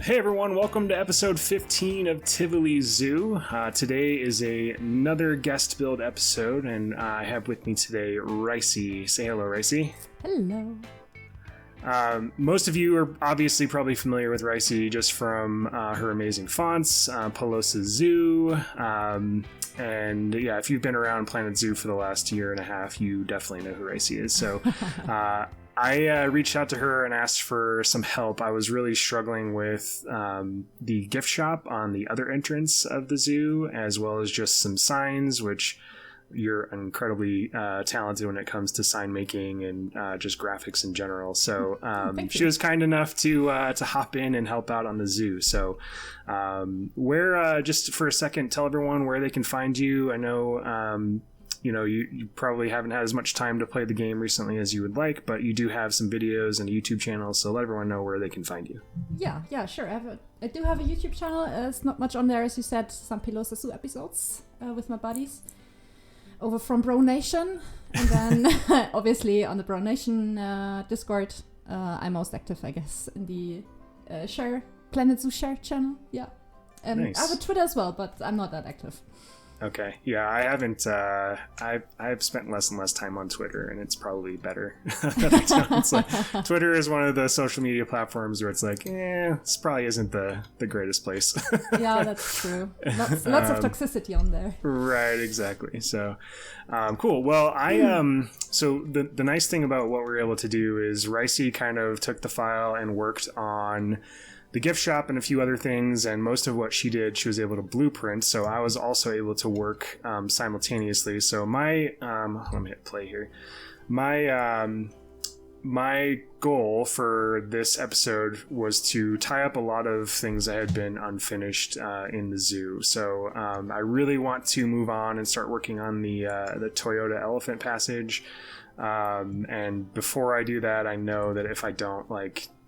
Hey everyone, welcome to episode 15 of Tivoli Zoo. Today is another guest build episode, and I have with me today Rycie. Say hello, Rycie. Hello. Most of you are obviously probably familiar with Rycie just from her amazing fonts, Pizazz Zoo, and yeah, if you've been around Planet Zoo for the last year and a half, you definitely know who Rycie is. So I reached out to her and asked for some help. I was really struggling with the gift shop on the other entrance of the zoo, as well as just some signs, which you're incredibly talented when it comes to sign making and just graphics in general. So she was kind enough to hop in and help out on the zoo. So where just for a second, tell everyone where they can find you. I know you probably haven't had as much time to play the game recently as you would like, but you do have some videos and a YouTube channel, so let everyone know where they can find you. Yeah, sure. I do have a YouTube channel. It's not much on there, as you said, some Pizazz Zoo episodes with my buddies over from Bro Nation. And then, obviously, on the Bro Nation Discord, I'm most active, I guess, in the Planet Zoo Share channel. Yeah. And nice. I have a Twitter as well, but I'm not that active. Okay. Yeah, I haven't. I've spent less and less time on Twitter, and it's probably better that I don't. It's like, Twitter is one of the social media platforms where it's like, this probably isn't the greatest place. Yeah, that's true. Lots of toxicity on there. Right. Exactly. So, cool. Well, so the nice thing about what we were able to do is Rycie kind of took the file and worked on the gift shop and a few other things, and most of what she did, she was able to blueprint. So I was also able to work simultaneously. So my, let me hit play here. My goal for this episode was to tie up a lot of things that had been unfinished in the zoo. So I really want to move on and start working on the Toyota Elephant Passage. And before I do that, I know that if I don't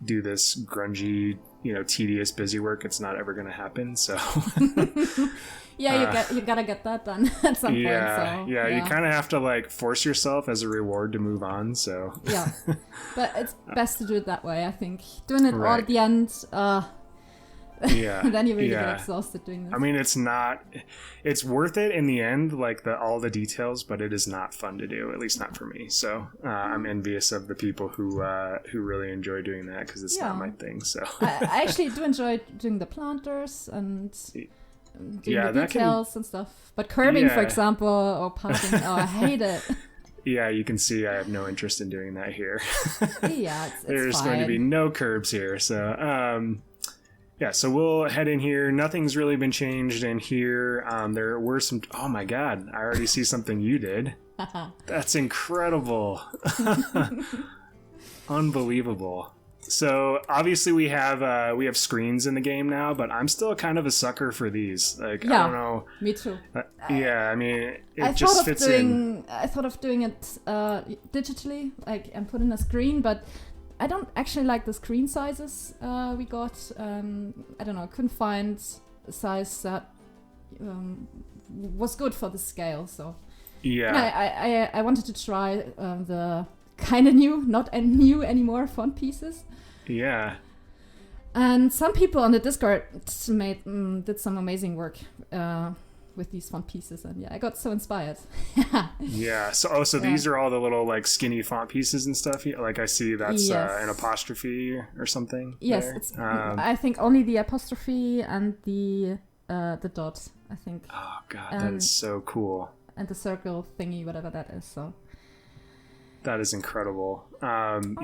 do this grungy, tedious, busy work, it's not ever going to happen. So yeah, you gotta get that done at some point. So, yeah, you kind of have to force yourself as a reward to move on. So yeah, but it's best to do it that way. I think doing it all at the end. Yeah. Then you really get exhausted doing this. I mean, it's worth it in the end, all the details, but it is not fun to do, at least not for me. So I'm envious of the people who really enjoy doing that, because it's not my thing. So I actually do enjoy doing the planters and doing the details and stuff. But curbing, for example, or parking, I hate it. Yeah, you can see I have no interest in doing that here. Yeah, it's There's fine. going to be no curbs here. So yeah, so we'll head in here. Nothing's really been changed in here. There were some... Oh my god, I already see something you did. That's incredible. Unbelievable. So obviously we have screens in the game now, but I'm still kind of a sucker for these. I don't know. Me too. Yeah, I mean, it just fits in. I thought of doing it digitally, and put in a screen, but I don't actually like the screen sizes we got. I don't know. I couldn't find a size that was good for the scale. So yeah, I wanted to try the kind of new, not new anymore, font pieces. Yeah. And some people on the Discord did some amazing work with these font pieces, and I got so inspired. Yeah. So these are all the little skinny font pieces and stuff. I see that's an apostrophe or something. Yes, there. it's I think only the apostrophe and the dot. I think. Oh god, that is so cool. And the circle thingy, whatever that is. So. That is incredible. I'm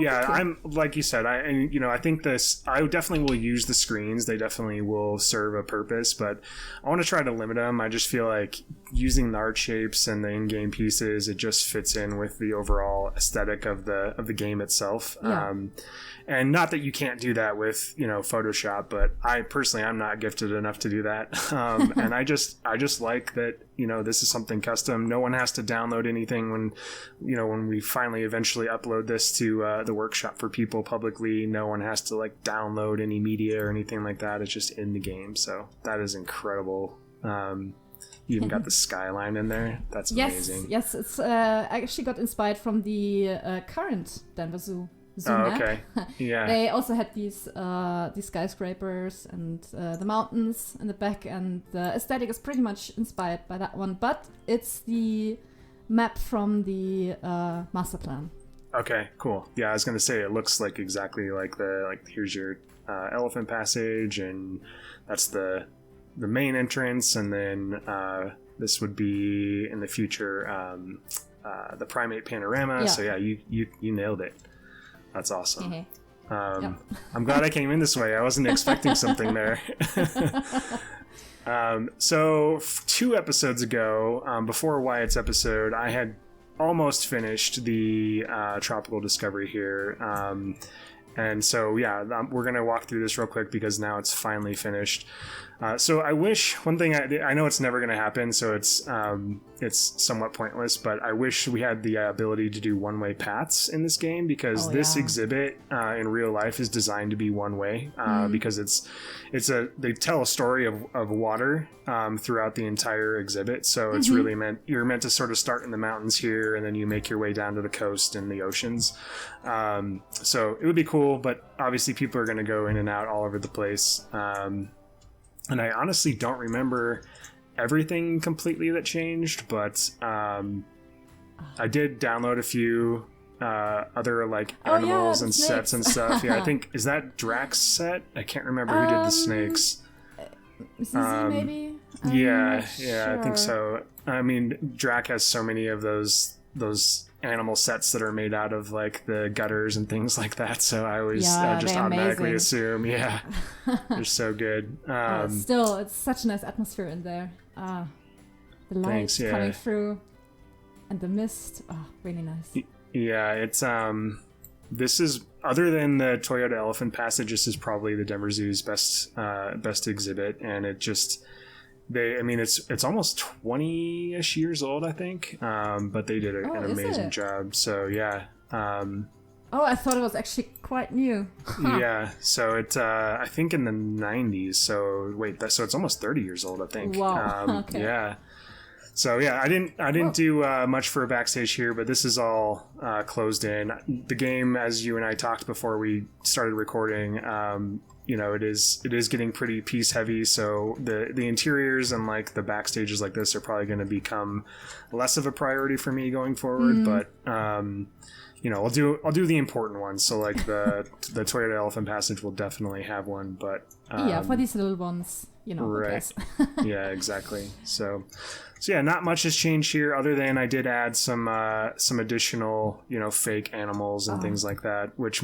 like you said. I think I definitely will use the screens. They definitely will serve a purpose, but I want to try to limit them. I just feel like using the art shapes and the in-game pieces, it just fits in with the overall aesthetic of the game itself. Yeah. And not that you can't do that with Photoshop, but I'm not gifted enough to do that. And I just like that. This is something custom. No one has to download anything when we finally eventually upload this to the workshop for people publicly. No one has to download any media or anything like that. It's just in the game. So that is incredible. You even got the skyline in there. That's amazing. Yes. It's I actually got inspired from the current Denver Zoo zoo Oh, map. okay. Yeah. They also had these skyscrapers and the mountains in the back, and the aesthetic is pretty much inspired by that one. But it's the map from the master plan. Okay, cool. Yeah, I was gonna say it looks like exactly like here's your elephant passage, and that's the main entrance, and then this would be in the future the primate panorama. Yeah. So yeah, you nailed it. That's awesome. Yep. I'm glad I came in this way. I wasn't expecting something there. So 2 episodes ago, before Wyatt's episode, I had almost finished the tropical discovery here. And so, yeah, we're going to walk through this real quick because now it's finally finished. So I wish, one thing, I know it's never going to happen, so it's somewhat pointless, but I wish we had the ability to do one-way paths in this game, because this exhibit in real life is designed to be one-way, because they tell a story of water throughout the entire exhibit, so it's really you're meant to sort of start in the mountains here, and then you make your way down to the coast and the oceans. So it would be cool, but obviously people are going to go in and out all over the place. And I honestly don't remember everything completely that changed, but I did download a few other like animals and sets and stuff. Yeah, I think, is that Drax's set? I can't remember who did the snakes. ZZ maybe? Yeah, sure. I think so. I mean, Drac has so many of those animal sets that are made out of like the gutters and things like that, so I always just automatically assume they're so good. Still, it's such a nice atmosphere in there. The lights coming through and the mist, really nice. Yeah, it's this is, other than the Toyota Elephant Passage, this is probably the Denver Zoo's best exhibit, and it just it's almost 20-ish years old, I think, but they did an amazing job. So yeah. I thought it was actually quite new. Yeah, so it's I think in the 90s. So wait, so it's almost 30 years old, I think. Wow. Okay. Yeah. So yeah, I didn't do much for a backstage here, but this is all closed in. The game, as you and I talked before we started recording, it is getting pretty piece heavy. So the interiors and like the backstages like this are probably going to become less of a priority for me going forward. But I'll do the important ones. So like the Toyota Elephant Passage will definitely have one, but for these little ones, right? Yeah, exactly. So yeah, not much has changed here, other than I did add some additional fake animals and things like that, which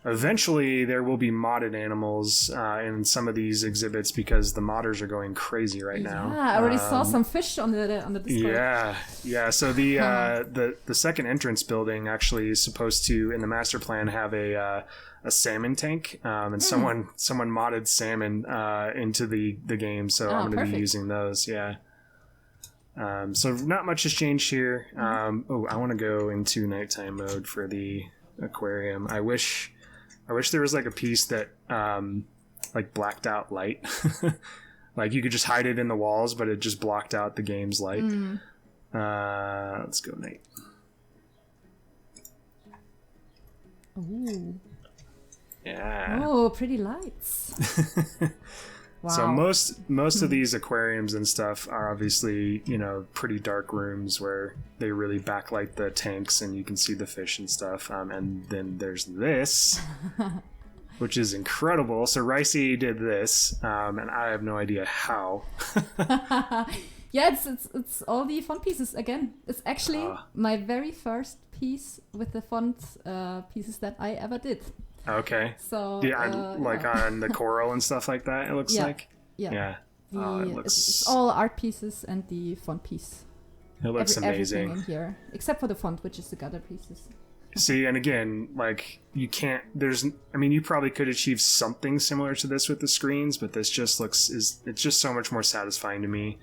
eventually there will be modded animals in some of these exhibits, because the modders are going crazy right now. Yeah, I already saw some fish on the display. Yeah. So the second entrance building actually is supposed to, in the master plan, have a salmon tank, and someone modded salmon into the game, so I'm going to be using those. Yeah. So not much has changed here. I want to go into nighttime mode for the aquarium. I wish there was like a piece that like blacked out light. Like you could just hide it in the walls, but it just blocked out the game's light. Let's go night. Ooh. Yeah. Oh, pretty lights. Wow. So most of these aquariums and stuff are obviously, pretty dark rooms where they really backlight the tanks and you can see the fish and stuff. And then there's this, which is incredible. So Rycie did this, and I have no idea how. Yeah, it's all the font pieces again. It's actually my very first piece with the font pieces that I ever did. Okay. So on the coral and stuff like that, it looks like. Yeah. It looks. It's all art pieces and the font piece. It looks amazing. Everything in here, except for the font, which is the gutter pieces. See, and again, like you can't. You probably could achieve something similar to this with the screens, but this just it's just so much more satisfying to me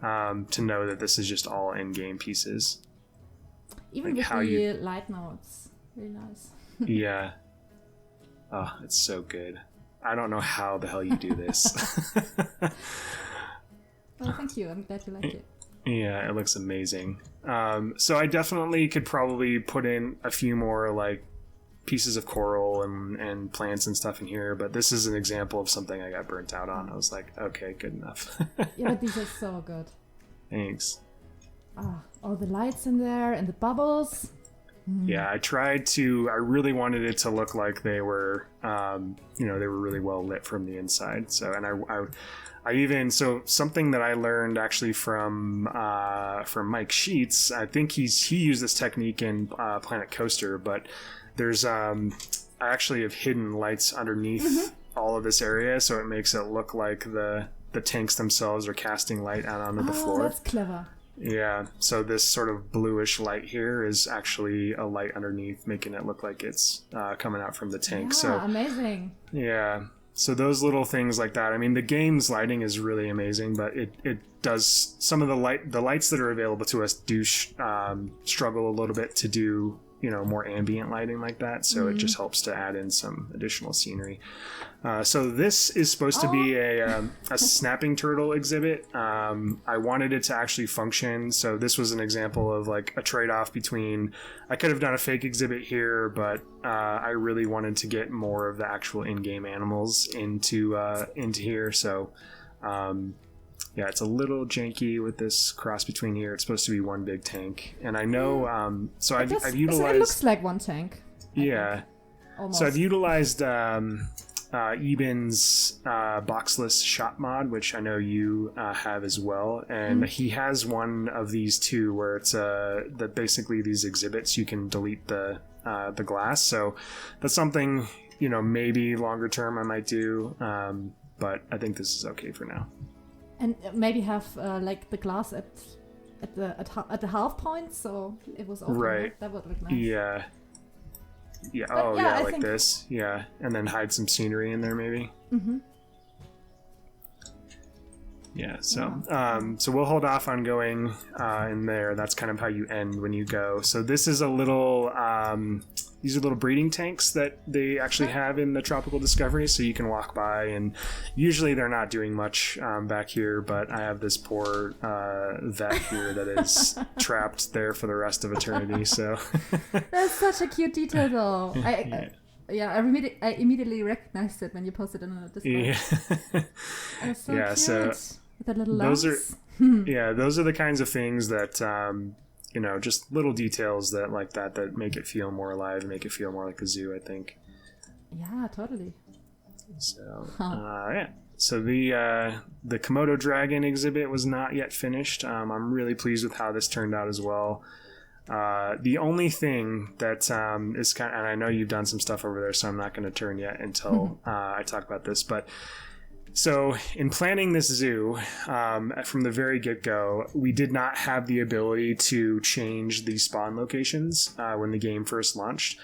to know that this is just all in-game pieces. Even with the light now, it's really nice. Yeah. Oh, it's so good. I don't know how the hell you do this. Well, thank you. I'm glad you like it. Yeah, it looks amazing. So I definitely could probably put in a few more like pieces of coral and plants and stuff in here, but this is an example of something I got burnt out on. I was like, okay, good enough. Yeah, these are so good. Thanks. All the lights in there and the bubbles. Yeah, I really wanted it to look like they were, they were really well lit from the inside. So, and something that I learned actually from Mike Sheets, I think he used this technique in Planet Coaster, but there's I actually have hidden lights underneath all of this area, so it makes it look like the tanks themselves are casting light out onto the floor. That's clever. Yeah, so this sort of bluish light here is actually a light underneath, making it look like it's coming out from the tank. Yeah, so amazing. Yeah, so those little things like that. I mean, the game's lighting is really amazing, but it does some of the lights that are available to us do struggle a little bit to do more ambient lighting like that. So it just helps to add in some additional scenery. So this is supposed to be a snapping turtle exhibit. I wanted it to actually function. So this was an example of like a trade-off between, I could have done a fake exhibit here, but I really wanted to get more of the actual in-game animals into here. So yeah, it's a little janky with this cross between here. It's supposed to be one big tank, and I know. I've utilized. So it looks like one tank. Yeah. Almost. So I've utilized Eben's boxless shot mod, which I know you have as well, and he has one of these too, where it's that basically these exhibits you can delete the glass. So that's something maybe longer term I might do, but I think this is okay for now. And maybe have like the glass at the half point, so it was open. Right. That would look nice. Yeah. Yeah. But oh, yeah, yeah, like this. Yeah, and then hide some scenery in there, maybe. Mm-hmm. Yeah. So, so we'll hold off on going in there. That's kind of how you end when you go. So this is a little. These are little breeding tanks that they actually have in the Tropical Discovery, so you can walk by, and usually they're not doing much back here, but I have this poor vet here that is trapped there for the rest of eternity, so... That's such a cute detail, though. I immediately recognized it when you posted it on the display. Yeah. It's so yeah, cute. so with the little those lamps. those are the kinds of things that... just little details that make it feel more alive and make it feel more like a zoo, I think. Yeah, totally. So, yeah. So the Komodo dragon exhibit was not yet finished. I'm really pleased with how this turned out as well. The only thing that is kind of, and I know you've done some stuff over there, so I'm not going to turn yet until I talk about this, but so in planning this zoo, from the very get-go, we did not have the ability to change the spawn locations when the game first launched.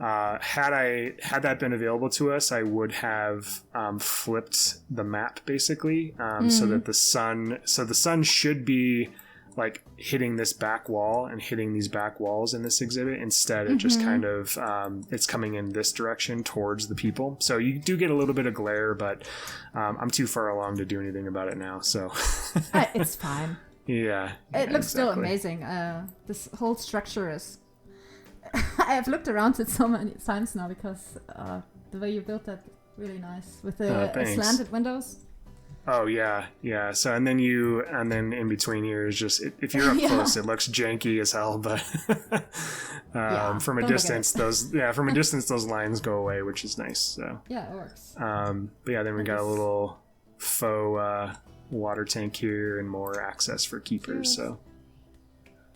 Had that been available to us, I would have flipped the map basically, so that the sun should be like hitting this back wall and hitting these back walls in this exhibit. Instead, it just kind of it's coming in this direction towards the people. So you do get a little bit of glare, but I'm too far along to do anything about it now. So it's fine. Yeah, it looks still amazing. This whole structure is. I have looked around it so many times now because the way you built that really nice with the slanted windows. Oh yeah. So and then in between here is just if you're up close, it looks janky as hell. But from a distance, those lines go away, which is nice. So yeah, it works. But yeah, then we got a little faux water tank here and more access for keepers. So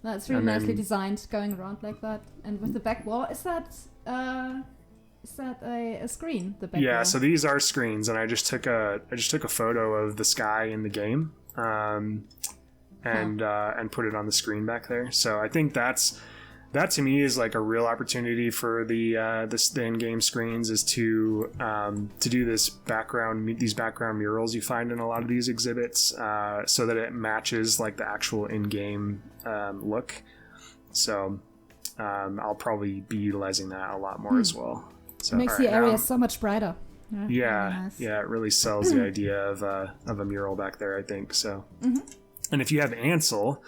that's really nicely designed, going around like that, and with the back wall. Is that a screen? The back wall? So these are screens, and I just took a photo of the sky in the game, and put it on the screen back there. So I think that to me is like a real opportunity for the in-game screens is to do these background murals you find in a lot of these exhibits, so that it matches like the actual in-game look. So I'll probably be utilizing that a lot more as well. So, it makes the area so much brighter. Yeah, really nice. Yeah, it really sells the idea of a mural back there, I think. So, and if you have Ansel,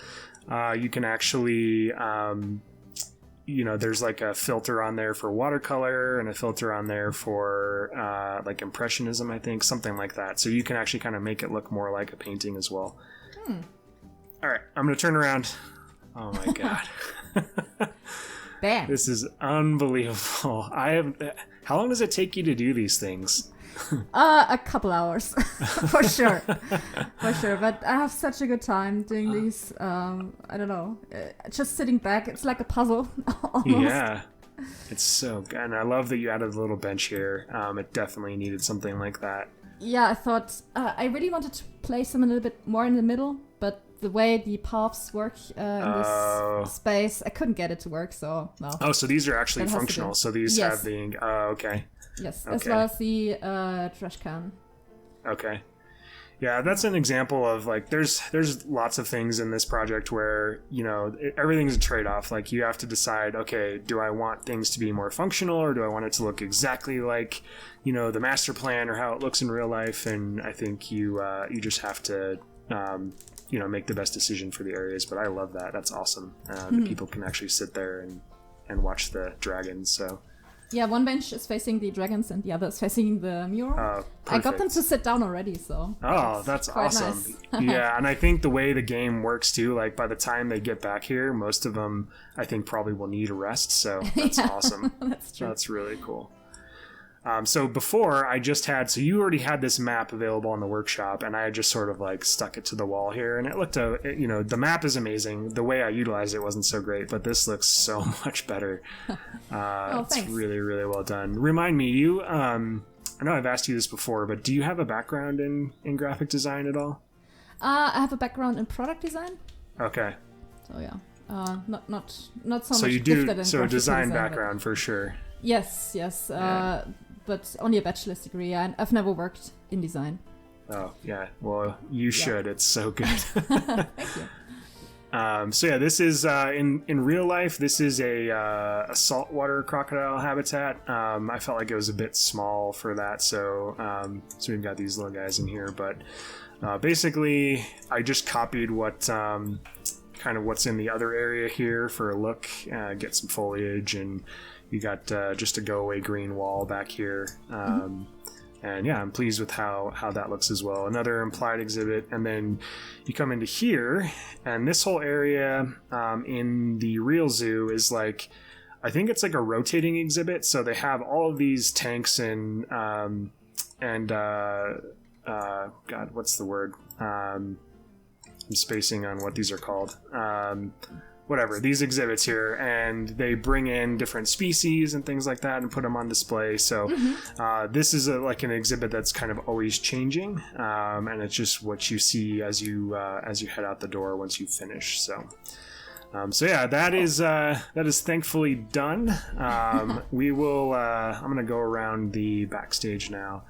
you can actually there's like a filter on there for watercolor and a filter on there for like impressionism, I think, something like that. So you can actually kind of make it look more like a painting as well. All right, I'm going to turn around. Oh my God. Bam. This is unbelievable. How long does it take you to do these things? A couple hours, for sure. For sure. But I have such a good time doing these. I don't know. Just sitting back. It's like a puzzle. Almost. Yeah. It's so good. And I love that you added a little bench here. It definitely needed something like that. Yeah, I thought I really wanted to place them a little bit more in the middle, but the way the paths work in this space, I couldn't get it to work, so well. Oh, so these are actually functional. So these have the... okay. Yes, okay. as well as the trash can. Okay. Yeah, that's an example of, like, there's lots of things in this project where, everything's a trade-off. Like, you have to decide, okay, do I want things to be more functional, or do I want it to look exactly like, the master plan or how it looks in real life? And I think you just have to... make the best decision for the areas. But I love that. That's awesome. That people can actually sit there and watch the dragons. So yeah, one bench is facing the dragons and the other is facing the mural. I got them to sit down already, so that's awesome. Nice. Yeah, and I think the way the game works too, like by the time they get back here, most of them I think probably will need a rest. So that's awesome. That's true. That's really cool. So before I just had, so you already had this map available in the workshop, and I had just sort of like stuck it to the wall here, and it looked, the map is amazing. The way I utilized it wasn't so great, but this looks so much better. It's thanks. Really, really well done. Remind me, I know I've asked you this before, but do you have a background in graphic design at all? I have a background in product design. Okay. So yeah, not so So much. you do, so a design background for sure. Yes. Yeah. But only a bachelor's degree, and I've never worked in design. Oh, yeah. Well, you should. It's so good. Thank you. So yeah, this is in real life. This is a saltwater crocodile habitat. I felt like it was a bit small for that, so we've got these little guys in here. But basically, I just copied what kind of what's in the other area here for a look. Get some foliage, and you got just a go-away green wall back here. And yeah, I'm pleased with how that looks as well. Another implied exhibit, and then you come into here, and this whole area in the real zoo is like, I think it's like a rotating exhibit. So they have all of these tanks and God, what's the word? I'm spacing on what these are called. Whatever, these exhibits here, and they bring in different species and things like that and put them on display. So this is like an exhibit that's kind of always changing, and it's just what you see as you head out the door once you finish. So yeah, that is thankfully done. We will. I'm gonna go around the backstage now.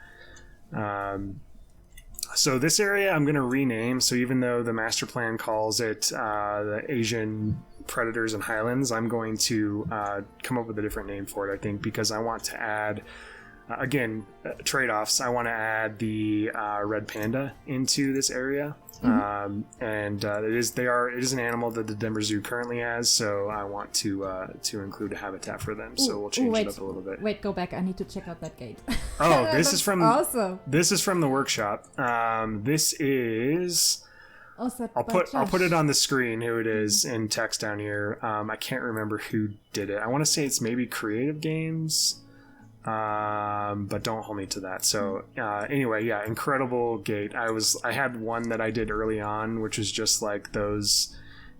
So this area I'm going to rename. So even though the master plan calls it the Asian Predators and Highlands, I'm going to come up with a different name for it, I think, because I want to add, again, trade-offs. I want to add the red panda into this area. And it is an animal that the Denver Zoo currently has, so I want to include a habitat for them. So we'll change it up a little bit. Wait, go back. I need to check out that gate. Oh, this is from awesome. This is from the workshop. This is. I'll put it on the screen who it is in text down here. I can't remember who did it. I want to say it's maybe Creative Games. But don't hold me to that. So anyway, yeah, incredible gate. I had one that I did early on, which was just like those.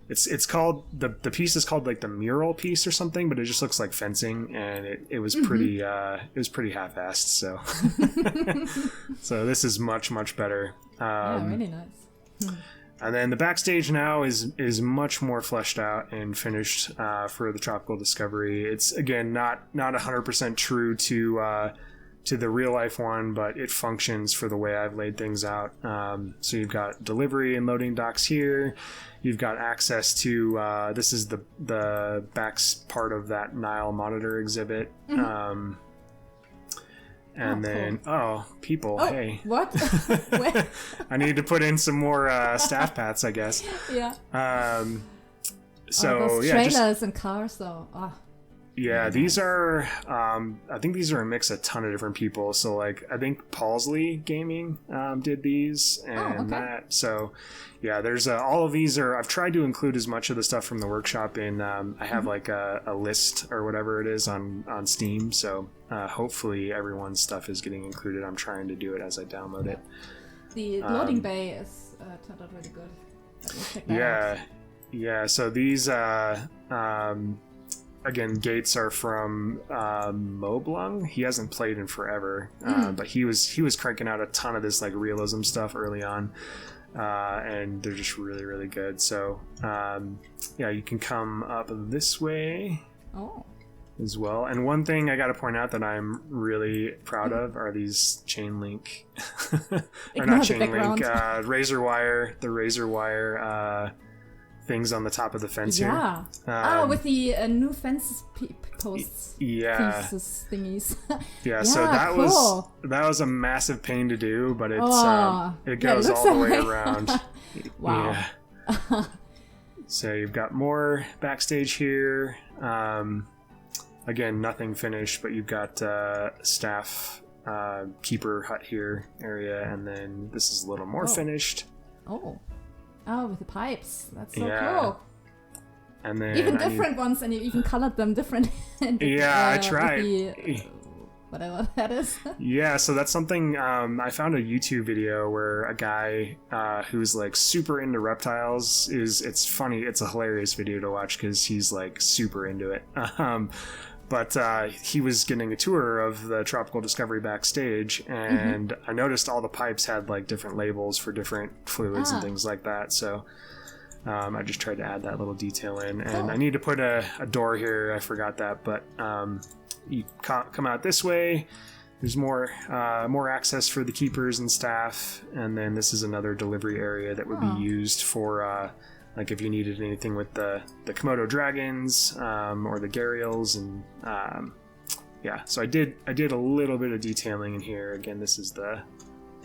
It's called the piece is called like the mural piece or something, but it just looks like fencing, and it was pretty half-assed. So so this is much better. Yeah, really nice. And then the backstage now is much more fleshed out and finished for the Tropical Discovery. It's again not 100% true to the real life one, but it functions for the way I've laid things out. So you've got delivery and loading docks here. You've got access to this is the back part of that Nile monitor exhibit. And then, cool. People, oh, hey. What? I need to put in some more staff paths, I guess. Yeah. So, those yeah. trailers and cars, though. Yeah, Really these nice. are, I think these are a mix of a ton of different people. So, like, I think Paulsley Gaming did these and that. So, yeah, there's all of these are, I've tried to include as much of the stuff from the workshop in, I have like a list or whatever it is on Steam. So, hopefully everyone's stuff is getting included. I'm trying to do it as I download it. The loading bay is turned out really good. Let me check that out. Yeah. So these, again, gates are from Moblung. He hasn't played in forever, but he was cranking out a ton of this like realism stuff early on, and they're just really, really good. So yeah, you can come up this way as well. And one thing I got to point out that I'm really proud of are these chain link, or not chain link, razor wire things on the top of the fence here. With the new fence posts. Pieces thingies. So that was a massive pain to do, but it's it goes all the way around. Wow. Yeah. So you've got more backstage here. Again, nothing finished, but you've got staff keeper hut here area, and then this is a little more finished. Oh, with the pipes. That's so cool. And then even different ones, and you even colored them different. I tried. Whatever that is. Yeah, so that's something, I found a YouTube video where a guy who's like super into reptiles it's funny, it's a hilarious video to watch because he's like super into it. But he was getting a tour of the Tropical Discovery backstage, and I noticed all the pipes had like different labels for different fluids and things like that. So I just tried to add that little detail in. And I need to put a door here. I forgot that, but you come out this way. There's more access for the keepers and staff, and then this is another delivery area that would be used for like if you needed anything with the Komodo dragons or the gharials, and so I did a little bit of detailing in here. Again, this is the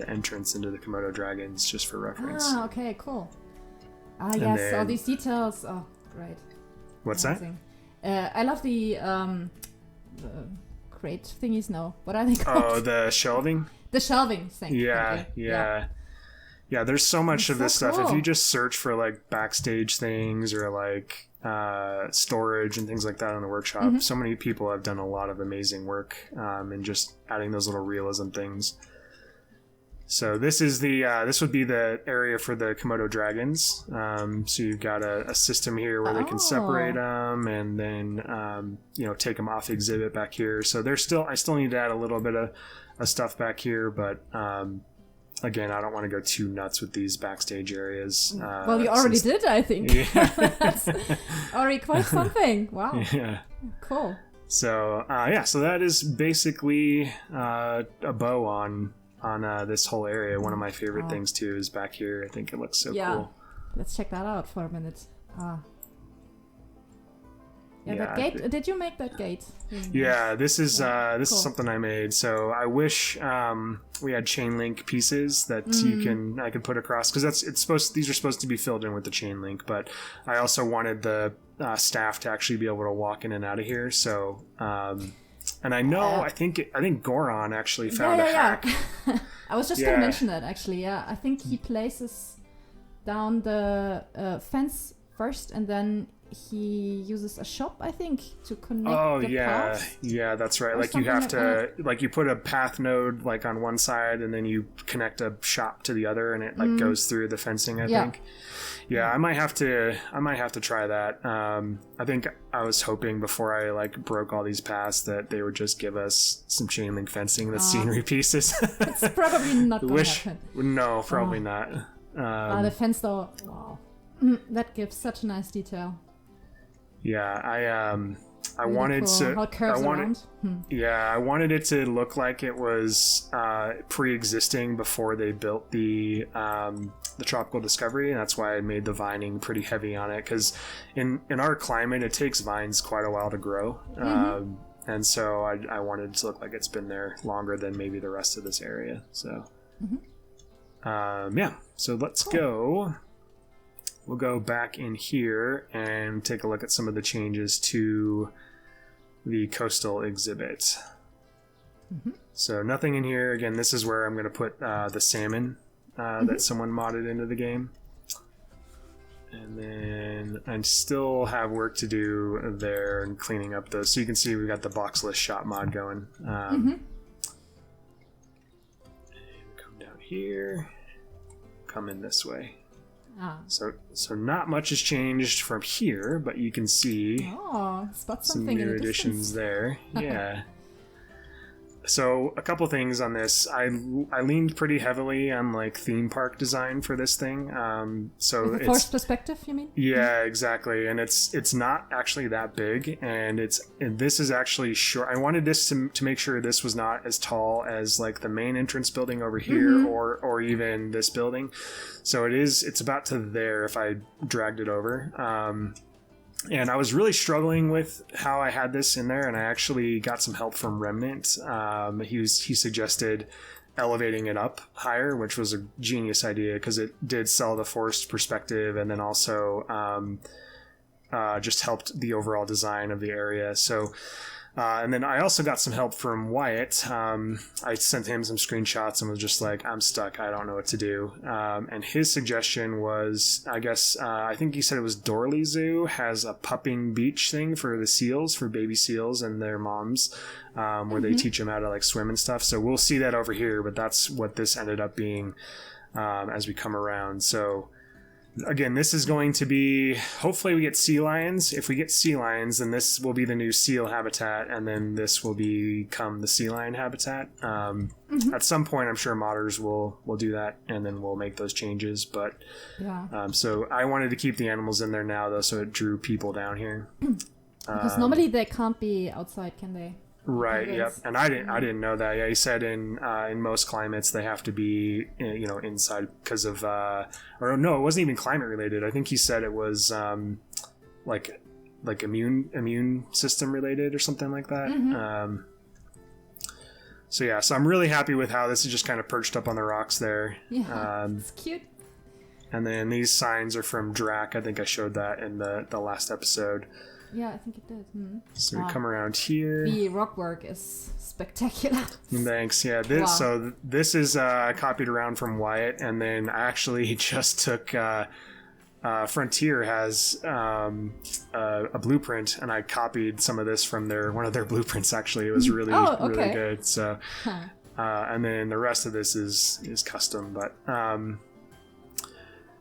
entrance into the Komodo dragons, just for reference. Okay, cool. Yes, then, all these details. Oh, great. What's amazing. That? I love the crate thingies. No, what are they called? Oh, the shelving. The shelving thing. Yeah, there's so much of this stuff. Cool. If you just search for like backstage things or like storage and things like that in the workshop, so many people have done a lot of amazing work in just adding those little realism things. So this is this would be the area for the Komodo dragons. So you've got a system here where they can separate them and then take them off the exhibit back here. So I still need to add a little bit of stuff back here, but again, I don't want to go too nuts with these backstage areas. Well, you already did, I think. Yeah. That's already quite something. Wow. Yeah. Cool. So so that is basically a bow on this whole area. One of my favorite things too is back here. I think it looks so cool. Let's check that out for a minute. That gate. Did you make that gate? Yeah, this is this is something I made. So I wish we had chain link pieces that I could put across, because these are supposed to be filled in with the chain link. But I also wanted the staff to actually be able to walk in and out of here. So and I know I think Goron actually found a hack. I was just going to mention that actually. Yeah, I think he places down the fence first, and then he uses a shop, I think, to connect the paths. Yeah, that's right. Like you have to, like you put a path node like on one side, and then you connect a shop to the other, and it like goes through the fencing. I think. Yeah, I might have to try that. I think I was hoping before I like broke all these paths that they would just give us some chain link fencing that's scenery pieces. It's probably not going to happen. No, probably not. The fence though, wow, that gives such a nice detail. Yeah, I really wanted cool. to. How it curves around. Yeah, I wanted it to look like it was pre-existing before they built the Tropical Discovery, and that's why I made the vining pretty heavy on it. Because in our climate, it takes vines quite a while to grow, and so I wanted it to look like it's been there longer than maybe the rest of this area. So, so let's go. We'll go back in here and take a look at some of the changes to the coastal exhibit. So nothing in here. Again, this is where I'm going to put the salmon that someone modded into the game. And then I still have work to do there and cleaning up those. So you can see we've got the boxless shop mod going. And come down here. Come in this way. So not much has changed from here, but you can see spot some something new in the additions distance. there. Yeah. So a couple things on this. I leaned pretty heavily on like theme park design for this thing. So With a forced perspective, you mean? Yeah, exactly. And it's not actually that big, and this is actually short. I wanted this to make sure this was not as tall as like the main entrance building over here or even this building. So it's about to there if I dragged it over. And I was really struggling with how I had this in there, and I actually got some help from Remnant. He suggested elevating it up higher, which was a genius idea because it did sell the forced perspective, and then also just helped the overall design of the area. So, and then I also got some help from Wyatt. I sent him some screenshots and was just like, I'm stuck. I don't know what to do. And his suggestion was, I think he said it was Tivoli Zoo has a pupping beach thing for the seals, for baby seals and their moms, where they teach them how to like swim and stuff. So we'll see that over here, but that's what this ended up being as we come around. So again, this is going to be, hopefully we get sea lions. If we get sea lions, then this will be the new seal habitat, and then this will become the sea lion habitat. At some point, I'm sure modders will do that, and then we'll make those changes. But so I wanted to keep the animals in there now, though, so it drew people down here. Because normally they can't be outside, can they? Right. Yep. And I didn't know that. Yeah, he said in most climates they have to be inside because of or no, it wasn't even climate related. I think he said it was like immune system related or something like that. So I'm really happy with how this is just kind of perched up on the rocks there. Yeah, it's cute. And then these signs are from Drac. I think I showed that in the last episode. Yeah, I think it did. So we come around here. The rock work is spectacular. Thanks. Yeah. So this is copied around from Wyatt, and then I actually just took Frontier has a blueprint, and I copied some of this from one of their blueprints. Actually, it was really really good. So, and then the rest of this is custom, but.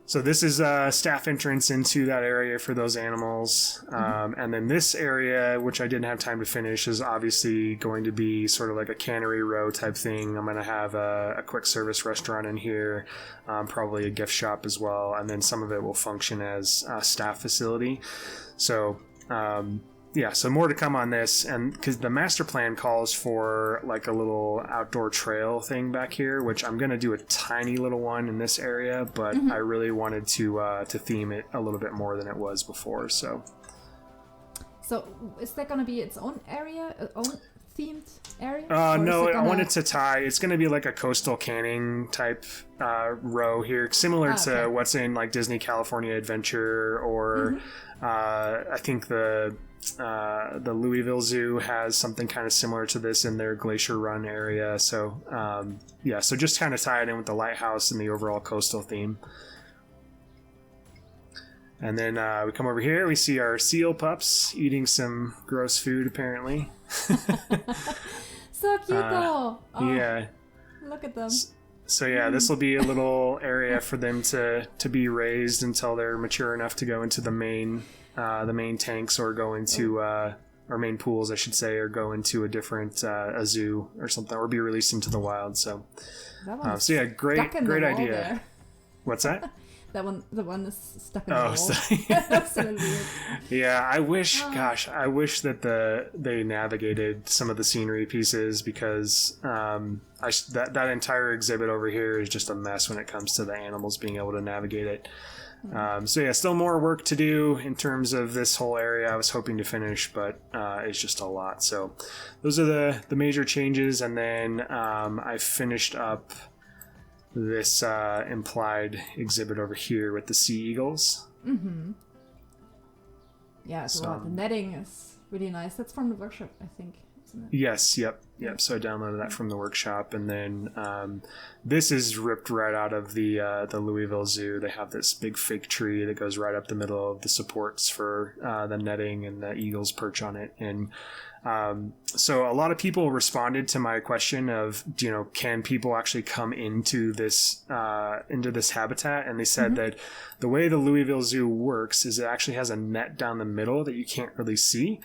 So this is a staff entrance into that area for those animals. And then this area, which I didn't have time to finish, is obviously going to be sort of like a cannery row type thing. I'm going to have a quick service restaurant in here, probably a gift shop as well. And then some of it will function as a staff facility. So, so more to come on this, and because the master plan calls for like a little outdoor trail thing back here, which I'm going to do a tiny little one in this area, but I really wanted to theme it a little bit more than it was before. So is that going to be its own area, own themed area? No, I wanted to tie. It's going to be like a coastal canning type row here, similar to what's in like Disney California Adventure, or I think the Louisville Zoo has something kind of similar to this in their Glacier Run area. So so just kind of tie it in with the lighthouse and the overall coastal theme. And then we come over here, we see our seal pups eating some gross food apparently. So cute though. Yeah. Look at them. So this will be a little area for them to be raised until they're mature enough to go into the main tanks, or go into or main pools, I should say, or go into a different a zoo or something, or be released into the wild. So, great idea. There. What's that? The one is stuck in the wall. Sorry. Absolutely. Yeah, I wish that they navigated some of the scenery pieces, because that entire exhibit over here is just a mess when it comes to the animals being able to navigate it. Still more work to do in terms of this whole area. I was hoping to finish, but it's just a lot. So those are the major changes. And then I finished up this implied exhibit over here with the sea eagles. Yeah, so the netting is really nice. That's from the workshop, I think. Isn't it? Yes, yep. So I downloaded that from the workshop, and then this is ripped right out of the Louisville Zoo. They have this big fake tree that goes right up the middle of the supports for the netting, and the eagles perch on it. And so a lot of people responded to my question of, can people actually come into this habitat? And they said that the way the Louisville Zoo works is it actually has a net down the middle that you can't really see.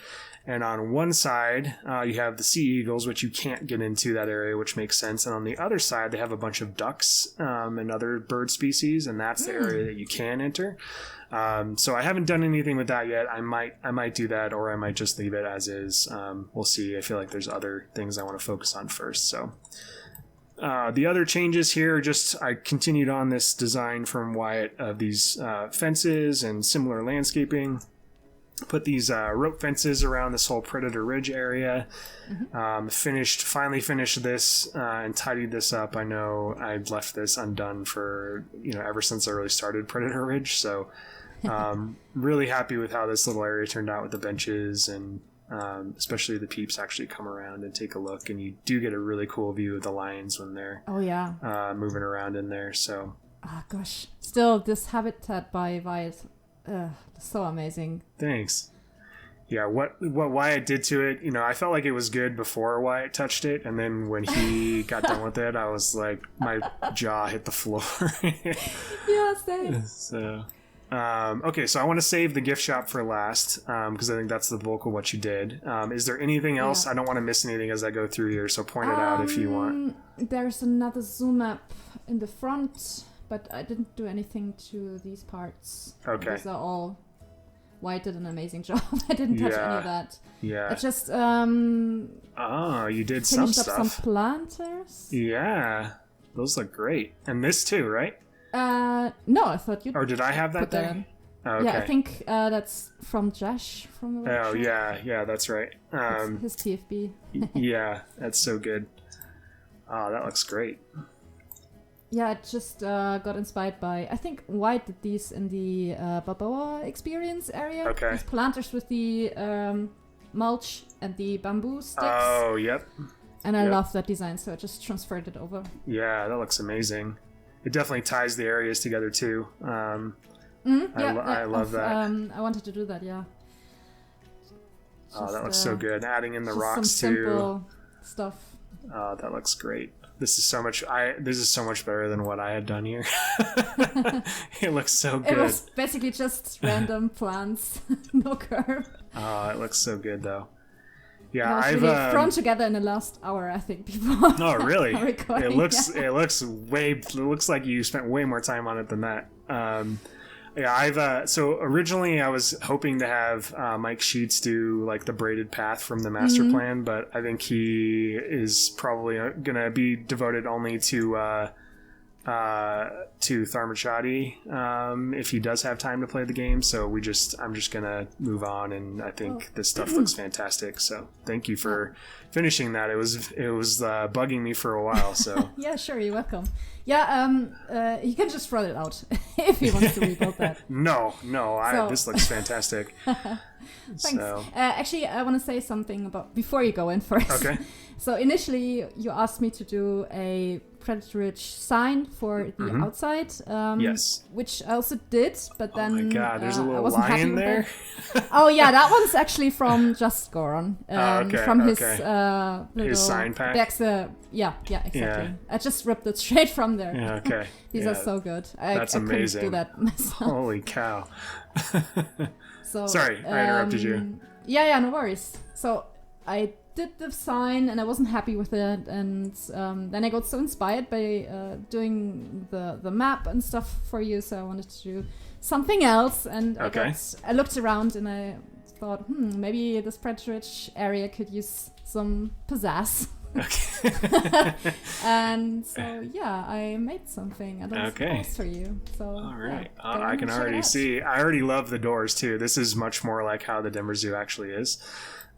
And on one side, you have the sea eagles, which you can't get into that area, which makes sense. And on the other side, they have a bunch of ducks and other bird species, and that's the area that you can enter. So I haven't done anything with that yet. I might do that, or I might just leave it as is. We'll see. I feel like there's other things I want to focus on first. So the other changes here are just I continued on this design from Wyatt of these fences and similar landscaping. Put these rope fences around this whole Predator Ridge area. Finally finished this and tidied this up. I know I'd left this undone for, ever since I really started Predator Ridge. So really happy with how this little area turned out with the benches, and especially the peeps actually come around and take a look. And you do get a really cool view of the lions when they're moving around in there. So, oh gosh, still this habitat by Wyatt. So amazing. Thanks. Yeah, what Wyatt did to it, I felt like it was good before Wyatt touched it, and then when he got done with it, I was like, my jaw hit the floor. Yeah, same. So, okay, so I want to save the gift shop for last, because I think that's the bulk of what you did. Is there anything else? I don't want to miss anything as I go through here, so point it out if you want. There's another zoo map in the front, but I didn't do anything to these parts. Okay. These are all... Wyatt did an amazing job. I didn't touch any of that. Yeah. I just you did some finished stuff. up some planters. Yeah. Those look great. And this too, right? No, I thought you... Or did I have that put there? that in. Oh, okay. Yeah, I think that's from Josh from the workshop. Oh, yeah, that's right. It's his TFB. Yeah, that's so good. Oh, that looks great. Yeah, it just got inspired by... I think Wyatt did these in the Balboa experience area. Okay. These planters with the mulch and the bamboo sticks. Oh, yep. And I love that design, so I just transferred it over. Yeah, that looks amazing. It definitely ties the areas together, too. I love that. I wanted to do that, yeah. That looks so good. Adding in the rocks, some too. Simple stuff. Oh, that looks great. This is so much better than what I had done here. It looks so good. It was basically just random plants, no curve. Oh, it looks so good though. Yeah, I've really thrown together in the last hour, I think. Before. Oh, really? Recording, it looks like you spent way more time on it than that. Yeah, so originally I was hoping to have Mike Sheets do like the braided path from the master plan, but I think he is probably gonna be devoted only to Tharmachati if he does have time to play the game. So I'm just gonna move on, and I think this stuff looks fantastic. So thank you for finishing that. It was bugging me for a while. So yeah, sure, you're welcome. Yeah, he can just throw it out if he wants to rebuild that. No, this looks fantastic. Thanks. So. Actually, I want to say something before you go in first. Okay. So initially, you asked me to do a Predator Ridge sign for the outside. Yes. Which I also did, but then oh my God, there's a little I wasn't lion happy there. Oh yeah, that one's actually from Just Goron. From his little sign pack. Yeah, exactly. Yeah. I just ripped it straight from there. Yeah, okay. These are so good. That's amazing. I couldn't do that myself. Holy cow. So sorry, I interrupted you. Yeah, no worries. So I did the sign and I wasn't happy with it, and then I got so inspired by doing the map and stuff for you, so I wanted to do something else, and I looked around and I thought, maybe this Predator Ridge area could use some pizzazz. Okay. And so I made something. I don't suppose for you. So all right, I can already see. I already love the doors too. This is much more like how the Denver Zoo actually is.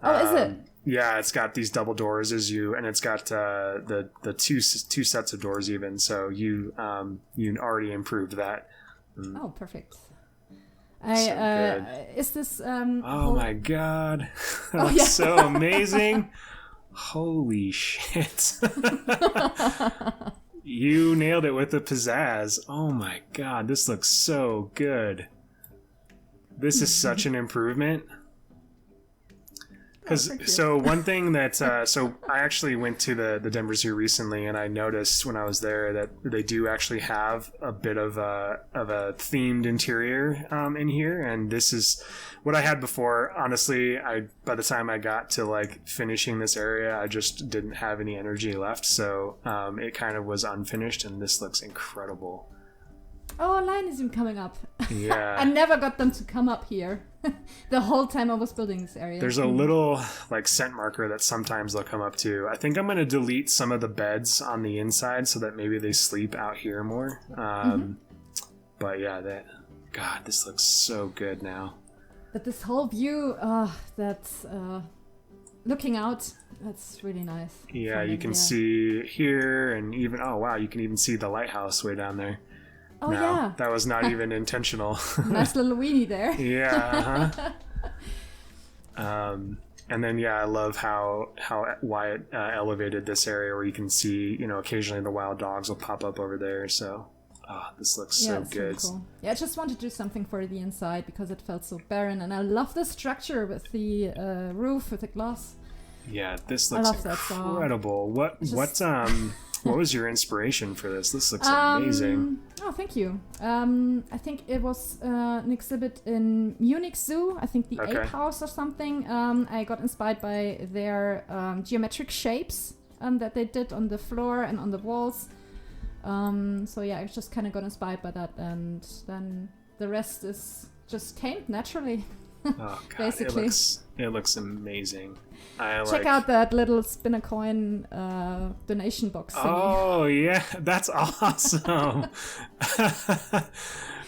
Oh, is it? Yeah, it's got these double doors and it's got the two sets of doors even. So you already improved that. Oh, perfect. Is this? Oh my god, that's so amazing! Holy shit! You nailed it with the pizzazz. Oh my god, this looks so good. This is such an improvement. So one thing that so I actually went to the Denver Zoo recently, and I noticed when I was there that they do actually have a bit of a themed interior in here, and this is what I had before. Honestly, by the time I got to like finishing this area, I just didn't have any energy left, so it kind of was unfinished, and this looks incredible. Oh, a line isn't coming up. Yeah. I never got them to come up here. The whole time I was building this area. There's a little like scent marker that sometimes they'll come up to. I think I'm going to delete some of the beds on the inside so that maybe they sleep out here more. But yeah, this looks so good now. But this whole view, that's looking out, that's really nice. Yeah, you can see here, and even, oh wow, you can even see the lighthouse way down there. Oh, no, yeah. That was not even intentional. Nice little weenie there. Yeah. And then, yeah, I love how Wyatt elevated this area where you can see, occasionally the wild dogs will pop up over there. So, this looks so good. Really cool. Yeah, I just wanted to do something for the inside because it felt so barren. And I love the structure with the roof, with the glass. Yeah, this looks incredible. What was your inspiration for this? This looks amazing. Oh, thank you. I think it was an exhibit in Munich Zoo. I think the Ape House or something. I got inspired by their geometric shapes that they did on the floor and on the walls. So yeah, I just kind of got inspired by that, and then the rest came naturally. Oh god, basically. It looks amazing. Check out that little spin a coin donation box thingy. Oh yeah, that's awesome.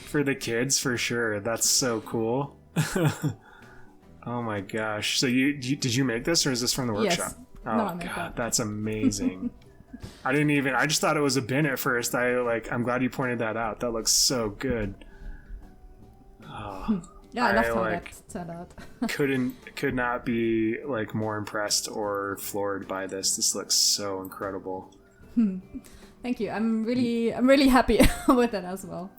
For the kids, for sure. That's so cool. Oh my gosh. So did you make this, or is this from the workshop? Yes. Oh no, I made that. That's amazing. I just thought it was a bin at first. I'm glad you pointed that out. That looks so good. Oh. Yeah, I loved how that turned out. could not be like more impressed or floored by this. This looks so incredible. Thank you. I'm really happy with it as well.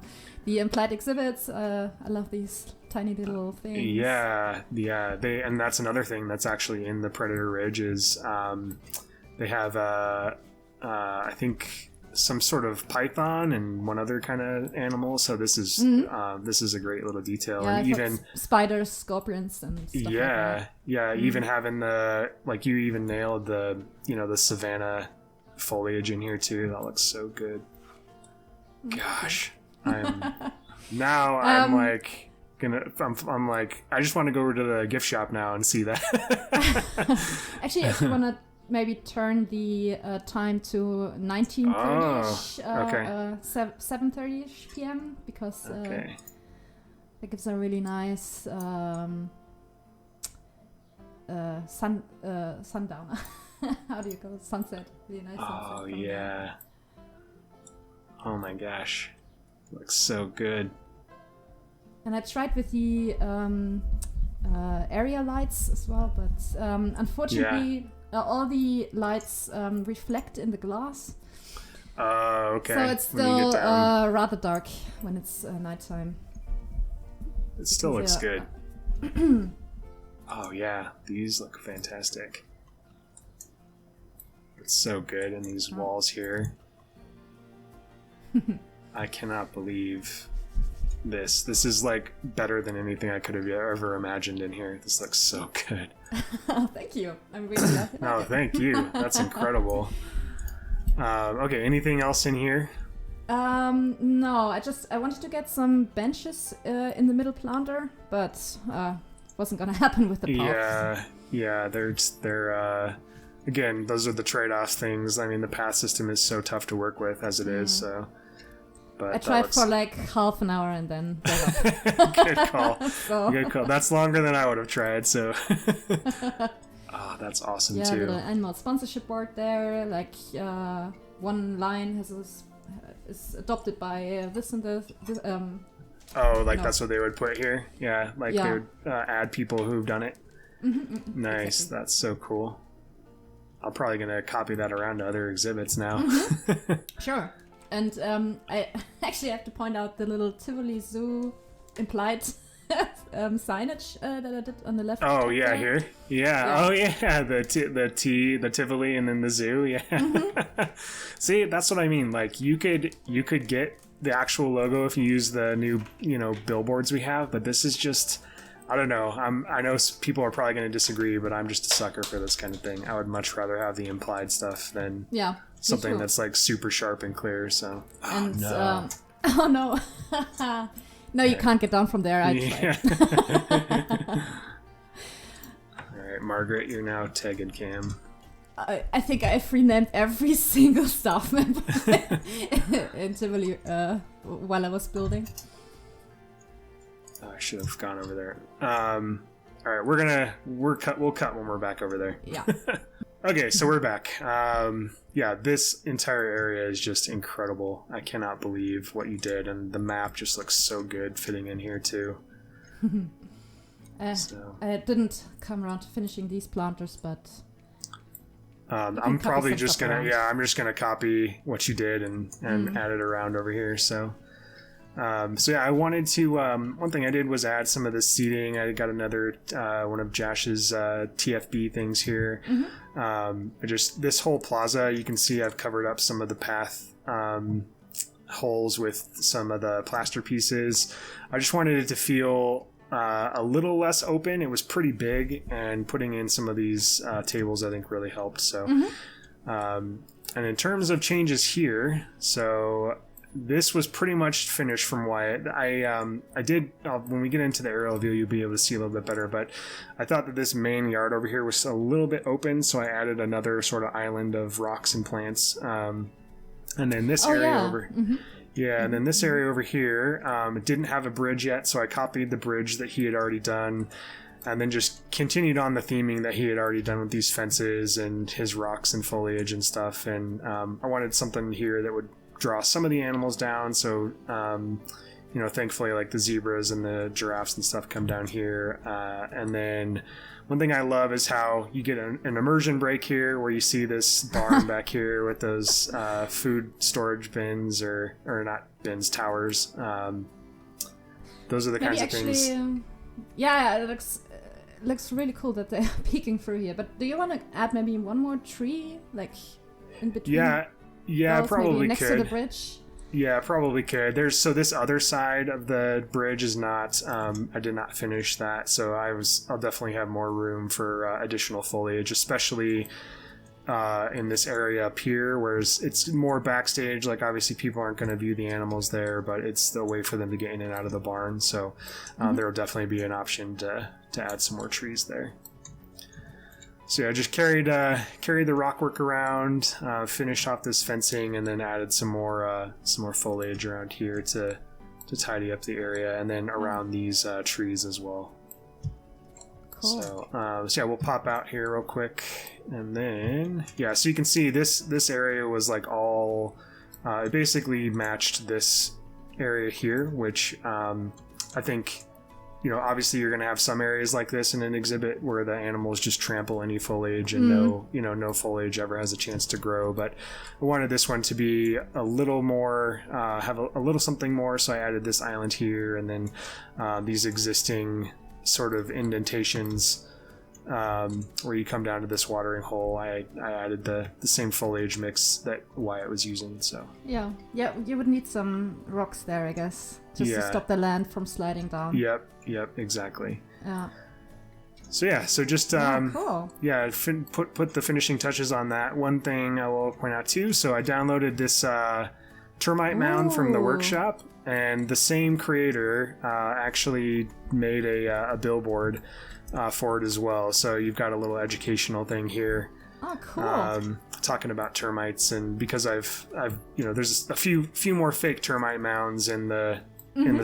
The implied exhibits. I love these tiny little things. Yeah. And that's another thing that's actually in the Predator Ridge is they have I think some sort of python and one other kind of animal. So this is a great little detail. Yeah, and even spiders, scorpions, and stuff like that. Even having you even nailed the the savanna foliage in here too. That looks so good. Gosh, I'm like I just want to go over to the gift shop now and see that. Actually, if you want to maybe turn the time to 19:30ish, 7:30ish p.m. because that gives a really nice sundowner. How do you call it? Sunset. Really nice sunset. Oh yeah. Oh my gosh, looks so good. And I tried with the area lights as well, but unfortunately. All the lights reflect in the glass. Okay. So it's still rather dark when it's nighttime. It still looks good. Oh yeah, these look fantastic. It's so good in these walls here. I cannot believe this. This is like better than anything I could have ever imagined in here. This looks so good. Thank you. I'm really happy. No, thank you. That's incredible. Okay, anything else in here? No, I wanted to get some benches in the middle planter, but wasn't gonna happen with the path. Yeah. They're again, those are the trade-off things. I mean, the path system is so tough to work with as it is. So. But I tried for like half an hour and then Good call. Good call. That's longer than I would have tried, so oh, that's awesome too. Yeah, little animal sponsorship board there. Like one line is adopted by this and this Oh, like that's what they would put here? Yeah, like they would add people who've done it. Nice, exactly. That's so cool. I'm probably going to copy that around to other exhibits now. Sure. And I actually have to point out the little Tivoli Zoo implied signage that I did on the left. Oh yeah, here. Yeah. Oh yeah, the Tivoli and then the zoo. Yeah. See, that's what I mean. Like you could get the actual logo if you use the new billboards we have, but this is just, I don't know. I know people are probably going to disagree, but I'm just a sucker for this kind of thing. I would much rather have the implied stuff than something that's like super sharp and clear. So and oh no. No, you can't get down from there. I tried. All right, Margaret, you're now tagged Cam. I think I've renamed every single staff member in Tivoli while I was building. Oh, I should have gone over there. All right, we'll cut when we're back over there. Yeah. Okay, so we're back. Yeah, this entire area is just incredible. I cannot believe what you did, and the map just looks so good fitting in here too. I didn't come around to finishing these planters, but I'm probably just gonna copy what you did and add it around over here. So I wanted to. One thing I did was add some of the seating. I got another one of Josh's TFB things here. This whole plaza, you can see I've covered up some of the path holes with some of the plaster pieces. I just wanted it to feel a little less open. It was pretty big, and putting in some of these tables I think really helped. So, and in terms of changes here, so. This was pretty much finished from Wyatt. I did, when we get into the aerial view, you'll be able to see a little bit better, but I thought that this main yard over here was a little bit open, so I added another sort of island of rocks and plants. And then this area and then this area over here, it didn't have a bridge yet, so I copied the bridge that he had already done, and then just continued on the theming that he had already done with these fences and his rocks and foliage and stuff. And I wanted something here that would draw some of the animals down, so thankfully like the zebras and the giraffes and stuff come down here, and then one thing I love is how you get an immersion break here where you see this barn back here with those food storage bins or not bins, towers. Those are the kinds of things. It looks really cool that they're peeking through here, but do you want to add maybe one more tree like in between? Yeah, probably next could. to the bridge. Yeah, probably could. This other side of the bridge is not. I did not finish that, so I'll definitely have more room for additional foliage, especially in this area up here, whereas it's more backstage. Like obviously, people aren't going to view the animals there, but it's the way for them to get in and out of the barn. So there will definitely be an option to add some more trees there. So I just carried the rockwork around, finished off this fencing, and then added some more foliage around here to tidy up the area, and then around these trees as well. Cool. So we'll pop out here real quick, and then so you can see this area was like all it basically matched this area here, which I think. Obviously you're going to have some areas like this in an exhibit where the animals just trample any foliage and no foliage ever has a chance to grow. But I wanted this one to be a little more, have a little something more. So I added this island here, and then these existing sort of indentations where you come down to this watering hole. I added the same foliage mix that Wyatt was using. So yeah, you would need some rocks there, I guess, just to stop the land from sliding down. Yep, exactly. Yeah. So just cool. Put the finishing touches on that. One thing I will point out too. So I downloaded this Termite Mound from the workshop, and the same creator actually made a billboard for it as well. So you've got a little educational thing here. Oh, cool. Talking about termites, and because I've there's a few more fake termite mounds in the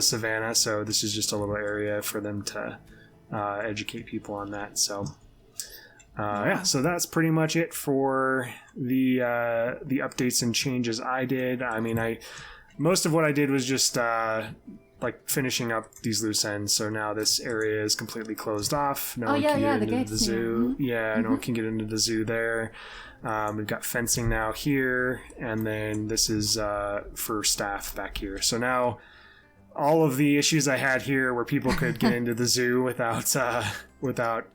savannah, so this is just a little area for them to educate people on that. So so that's pretty much it for the updates and changes I did. I mean, most of what I did was just like finishing up these loose ends. So now this area is completely closed off. No one can get into the zoo. Yeah, no one can get into the zoo there. We've got fencing now here, and then this is for staff back here. So now all of the issues I had here where people could get into the zoo without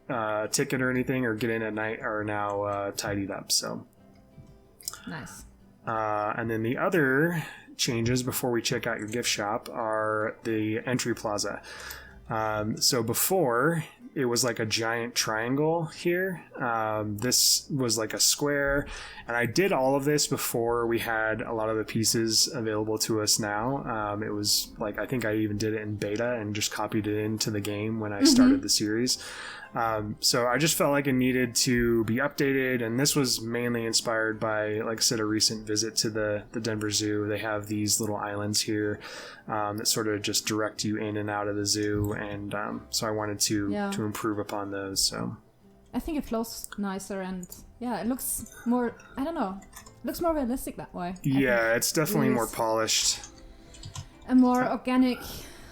a ticket or anything or get in at night are now tidied up. So nice. And then the other changes before we check out your gift shop are the entry plaza. So before, it was like a giant triangle here. This was like a square, and I did all of this before we had a lot of the pieces available to us now. It was like, I think I even did it in beta and just copied it into the game when I started the series. So I just felt like it needed to be updated, and this was mainly inspired by, like I said, a recent visit to the Denver Zoo. They have these little islands here that sort of just direct you in and out of the zoo, and so I wanted to improve upon those. So I think it flows nicer, and it looks more, I don't know, looks more realistic that way. Yeah, it's definitely more polished. And more organic.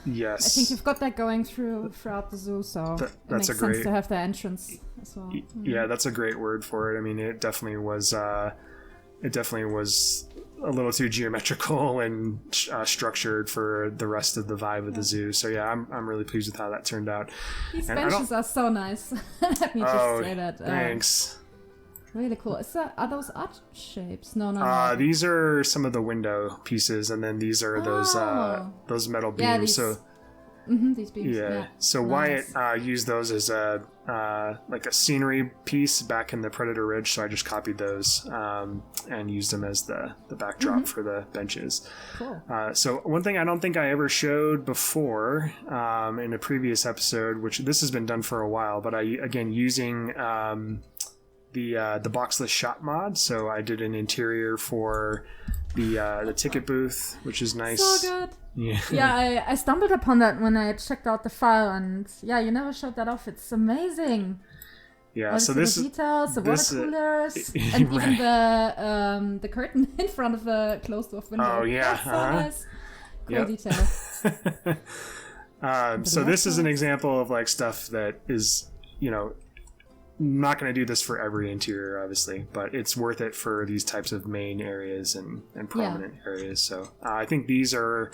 Yes. I think you've got that going throughout the zoo, so it makes sense to have the entrance as well. Yeah, that's a great word for it. I mean, it definitely was a little too geometrical and structured for the rest of the vibe of the zoo. So yeah, I'm really pleased with how that turned out. These benches are so nice. Let me just say that. Thanks. Really cool. Are those arch shapes? No. These are some of the window pieces, and then these are those metal beams. These beams. Yeah. So nice. Wyatt used those as a scenery piece back in the Predator Ridge. So I just copied those and used them as the backdrop for the benches. Cool. So one thing I don't think I ever showed before in a previous episode, which this has been done for a while, but using the boxless shop mod. So I did an interior for the ticket booth, which is nice. So good. Yeah, I stumbled upon that when I checked out the file, and you never showed that off. It's amazing. Yeah, so this the details, the water coolers, and even the curtain in front of the closed-off window. Oh yeah, so nice. Cool detail. So this is an example of like stuff that is, I'm not going to do this for every interior, obviously, but it's worth it for these types of main areas and prominent areas. So I think these are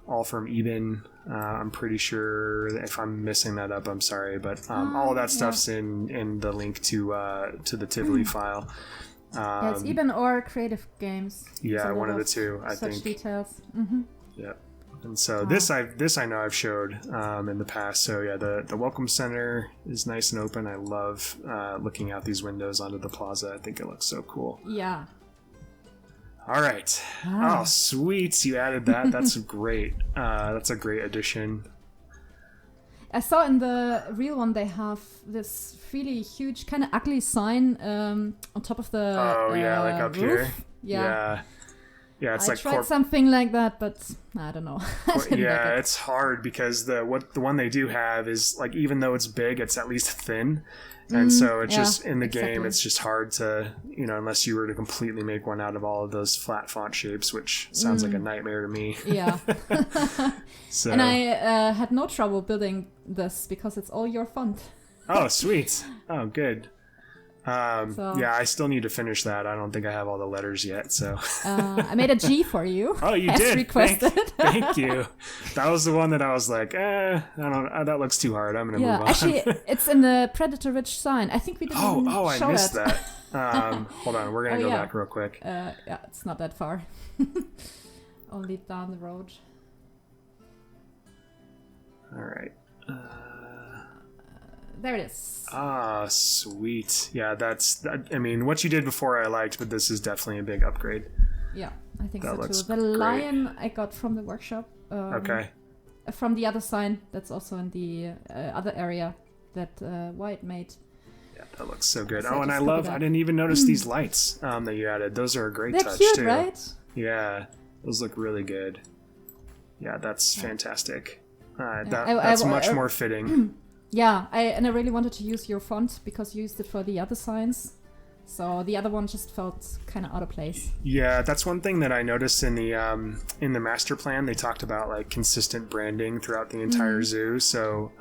all from Eben. I'm pretty sure. If I'm missing that up, I'm sorry, but all of that stuff's in the link to the Tivoli file. It's Eben or Creative Games. Yeah, one of the two, I think. Such details. Yeah. And so this I know I've showed in the past. So yeah, the welcome center is nice and open. I love looking out these windows onto the plaza. I think it looks so cool. Yeah. All right. Oh, sweet! You added that. That's great. That's a great addition. I saw in the real one they have this really huge, kind of ugly sign on top of the like up roof. Here. Yeah. Yeah, it's I tried something like that, but I don't know. It's hard because the one they do have is like, even though it's big, it's at least thin, and so it's just in the game. It's just hard to unless you were to completely make one out of all of those flat font shapes, which sounds like a nightmare to me. Yeah. So. And I had no trouble building this because it's all your font. Oh, sweet! Oh, good. I still need to finish that. I don't think I have all the letters yet, so I made a G for you. Oh, you as did. Requested. Thank you. That was the one that I was like, I don't. That looks too hard. I'm gonna move on. Actually, it's in the Predator Ridge sign. I think we didn't even show I missed that. Hold on, we're gonna go back real quick. It's not that far. Only down the road. All right. There it is. Ah, sweet. Yeah, what you did before I liked, but this is definitely a big upgrade. Yeah, I think so too. The lion I got from the workshop. Okay. From the other sign that's also in the other area that Wyatt made. Yeah, that looks so good. And I didn't even notice these lights that you added. Those are a great touch cute, too. Right? Yeah, those look really good. Yeah, that's fantastic. That's much more fitting. Yeah, I really wanted to use your font because you used it for the other signs. So the other one just felt kind of out of place. Yeah, that's one thing that I noticed in the master plan. They talked about like consistent branding throughout the entire zoo. So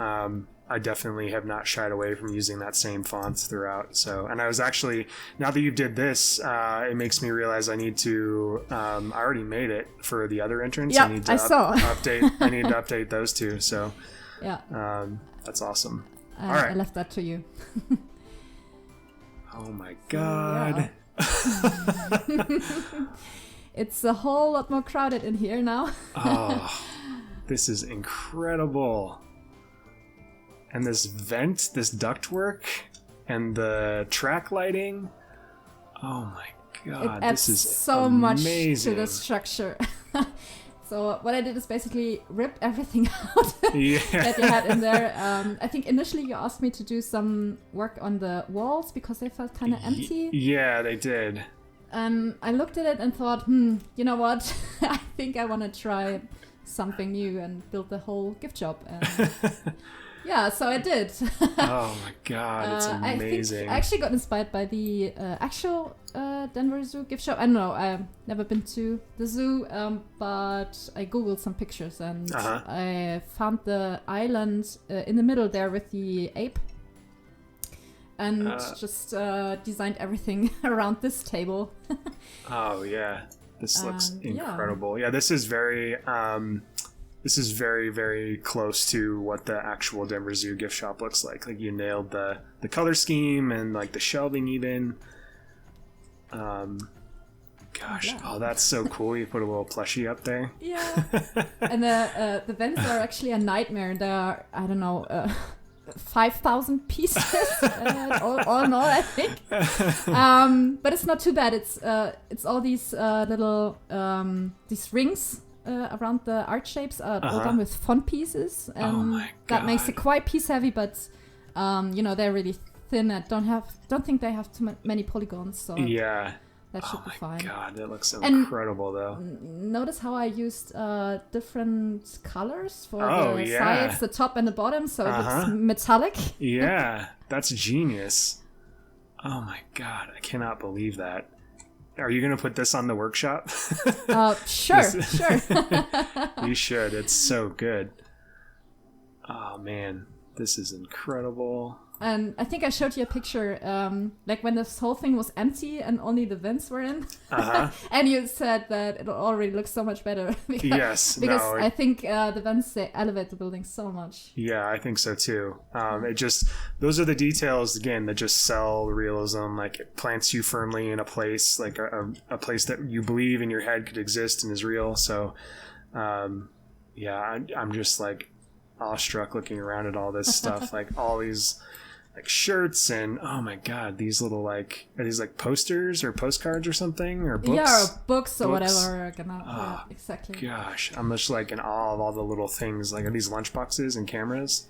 I definitely have not shied away from using that same font throughout. So, and I was actually, now that you did this, it makes me realize I need to. I already made it for the other entrance. Yeah, I need to update. I need to update those two. So yeah, that's awesome. All I right. left that to you. Oh my god. Yeah. It's a whole lot more crowded in here now. Oh, this is incredible. And this vent, this ductwork, and the track lighting. Oh my god, It adds this is so amazing. much to the structure. So what I did is basically rip everything out Yeah. that you had in there. I think initially you asked me to do some work on the walls because they felt kind of empty. Yeah, they did. And I looked at it and thought, you know what? I think I want to try something new and build the whole gift shop. And yeah, so I did. Oh my god, it's amazing. I actually got inspired by the actual Denver Zoo gift shop. I don't know, I've never been to the zoo, but I googled some pictures and I found the island in the middle there with the ape. And just designed everything around this table. Oh yeah, this looks incredible. Yeah, this is very very close to what the actual Denver Zoo gift shop looks like. Like you nailed the color scheme and like the shelving even. Gosh, oh that's so cool. You put a little plushie up there. Yeah, and the vents are actually a nightmare. There are, I don't know, 5,000 pieces all in all, I think. But it's not too bad. It's all these little these rings around the art shapes are all done with font pieces, and that makes it quite piece heavy. But they're really thin. I don't think they have too many polygons. So yeah. That should be fine. Oh my god, that looks incredible though. Notice how I used different colors for the yeah. sides, the top and the bottom, so it looks metallic. Yeah, that's genius. Oh my god, I cannot believe that. Are you going to put this on the workshop? Sure. You should. It's so good. Oh man, this is incredible. And I think I showed you a picture, like when this whole thing was empty and only the vents were in. And you said that it already looks so much better. because I think the vents, they elevate the building so much. Yeah, I think so too. Those are the details, again, that just sell realism. Like it plants you firmly in a place, like a place that you believe in your head could exist and is real. So, I'm just like awestruck looking around at all this stuff, like all these like shirts and oh my god, these little like, are these like posters or postcards or something or books? Yeah, or books or whatever. Yeah, exactly. Gosh, I'm just like in awe of all the little things. Like, are these lunchboxes and cameras?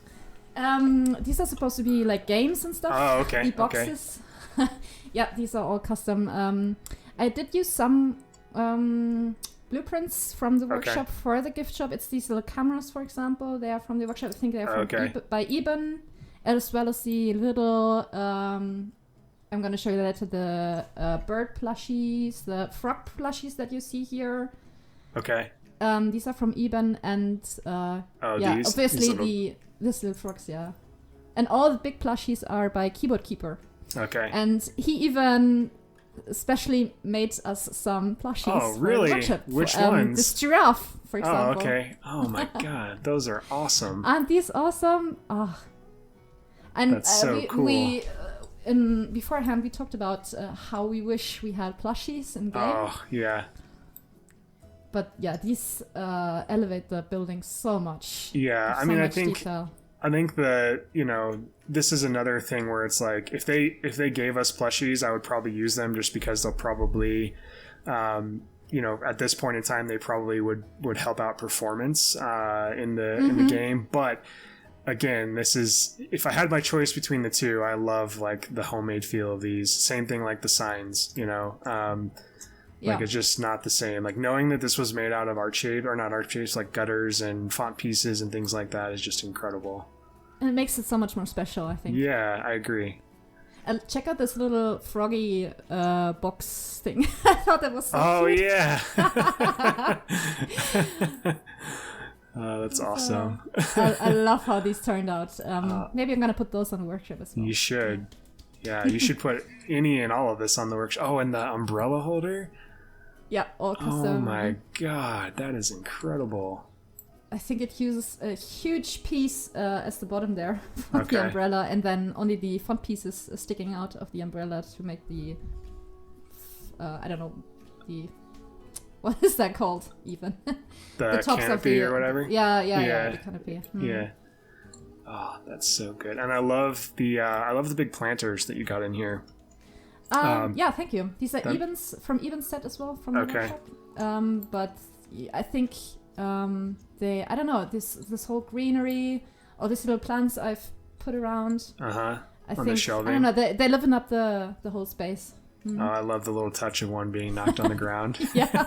These are supposed to be like games and stuff. Oh, okay. The boxes. Okay. Yeah, these are all custom. I did use some blueprints from the workshop for the gift shop. It's these little cameras, for example. They are from the workshop. I think they are from by Eben, as well as the little. I'm going to show you later the bird plushies, the frog plushies that you see here. Okay. These are from Eben, and obviously these little frogs, yeah. And all the big plushies are by Keyboard Keeper. Okay. And he even especially made us some plushies. Oh, really? Which ones? This giraffe, for example. Oh, okay. Oh my god, those are awesome. Aren't these awesome? Oh. And that's so cool. Beforehand, we talked about how we wish we had plushies in game. Oh, yeah. But yeah, these elevate the building so much. Yeah, I mean, I think that, this is another thing where it's like, if they gave us plushies, I would probably use them just because they'll probably, at this point in time, they probably would help out performance in the game. But again, this is, if I had my choice between the two, I love like the homemade feel of these. Same thing like the signs, Like it's just not the same. Like knowing that this was made out of art shape, or not art shapes, like gutters and font pieces and things like that is just incredible. And it makes it so much more special, I think. Yeah, I agree. Check out this little froggy box thing. I thought that was so cute. Yeah. Oh, that's awesome. I love how these turned out. Maybe I'm gonna put those on the workshop as well. You should. Yeah, you should put any and all of this on the workshop. Oh, and the umbrella holder? Yeah, all custom. Oh my god, that is incredible. I think it uses a huge piece as the bottom there for the umbrella, and then only the front pieces sticking out of the umbrella to make the, I don't know, the, what is that called even? The tops canopy of the, or whatever? Yeah, the canopy. Yeah. Oh, that's so good. And I love the big planters that you got in here. Yeah, thank you. These are from Eben's set as well from the workshop. But I think I don't know, this whole greenery, all these little plants I've put around. On think, the shelving. I don't know, they liven up the whole space. Oh, I love the little touch of one being knocked on the ground. Yeah.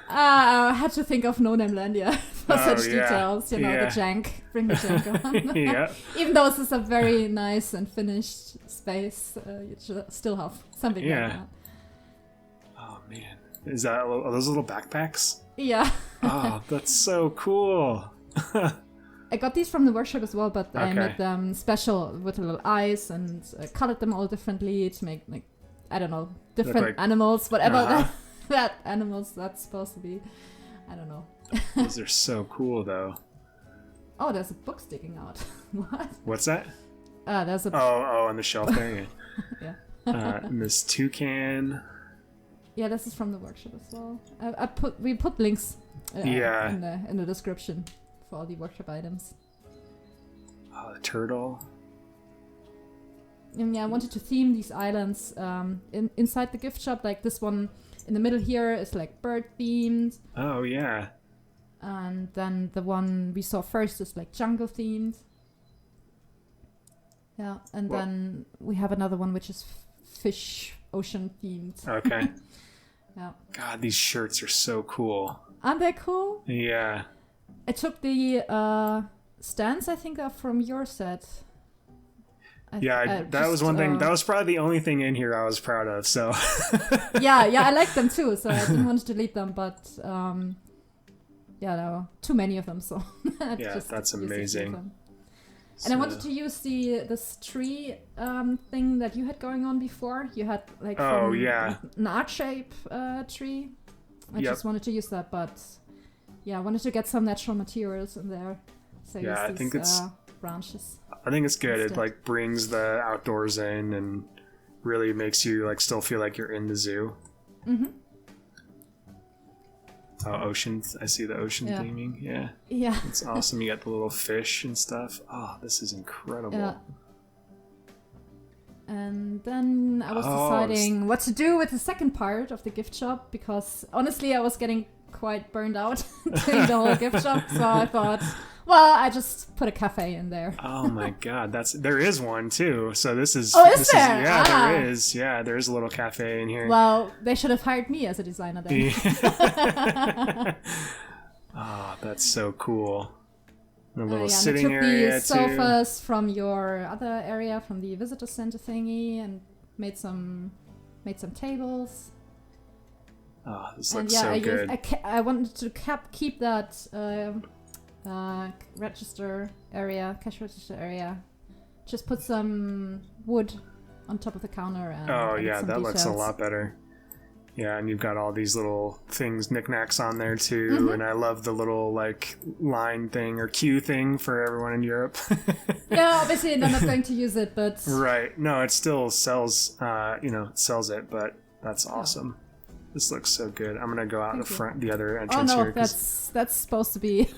I had to think of No Name Landia for such details, the jank. Bring the jank on. Yeah. Even though this is a very nice and finished space, you should still have something like that. Oh, man. Are those little backpacks? Yeah. Oh, that's so cool. I got these from the workshop as well, but I made them special with a little eyes and colored them all differently to make, like, I don't know, different animals, whatever that animals that's supposed to be. I don't know. Those are so cool, though. Oh, there's a book sticking out. What? What's that? There's a... Oh, on the shelf there, yeah. Miss Toucan. Yeah, this is from the workshop as well. We put links in the description for all the workshop items. Oh, the turtle. And yeah, I wanted to theme these islands inside the gift shop. Like this one in the middle here is like bird themed. Oh, yeah. And then the one we saw first is like jungle themed. Yeah, and then we have another one which is fish ocean themed. Okay. Yeah. God, these shirts are so cool. Aren't they cool? Yeah. I took the stands, I think, are from your set. That was one thing. That was probably the only thing in here I was proud of. So. yeah, I like them too. So I didn't want to delete them, but there were too many of them. So that's amazing. And I wanted to use this tree thing that you had going on before. You had like an arch shape tree. I just wanted to use that, but I wanted to get some natural materials in there. So I think it's branches. I think it's good. It like brings the outdoors in and really makes you like still feel like you're in the zoo. Mm-hmm. Oh, oceans. I see the ocean theming. Yeah. Yeah. It's awesome. You got the little fish and stuff. Oh, this is incredible. Yeah. And then I was deciding what to do with the second part of the gift shop because honestly I was getting quite burned out doing the whole gift shop. So I thought, I just put a cafe in there. Oh my god, there is one too. So this is is there? There is. Yeah, there is a little cafe in here. Well, they should have hired me as a designer then. Oh, that's so cool. A little sitting area too. I took the sofas from your other area, from the visitor center thingy, and made some tables. Oh, this looks so good. I wanted to keep that register area, cash register area. Just put some wood on top of the counter. And that looks a lot better. Yeah, and you've got all these little things, knickknacks on there too, mm-hmm. and I love the little like line thing or queue thing for everyone in Europe. Yeah, obviously I'm not going to use it, but right. No, it still sells. Sells it, but that's awesome. This looks so good. I'm gonna go out the front, the other entrance here. That's supposed to be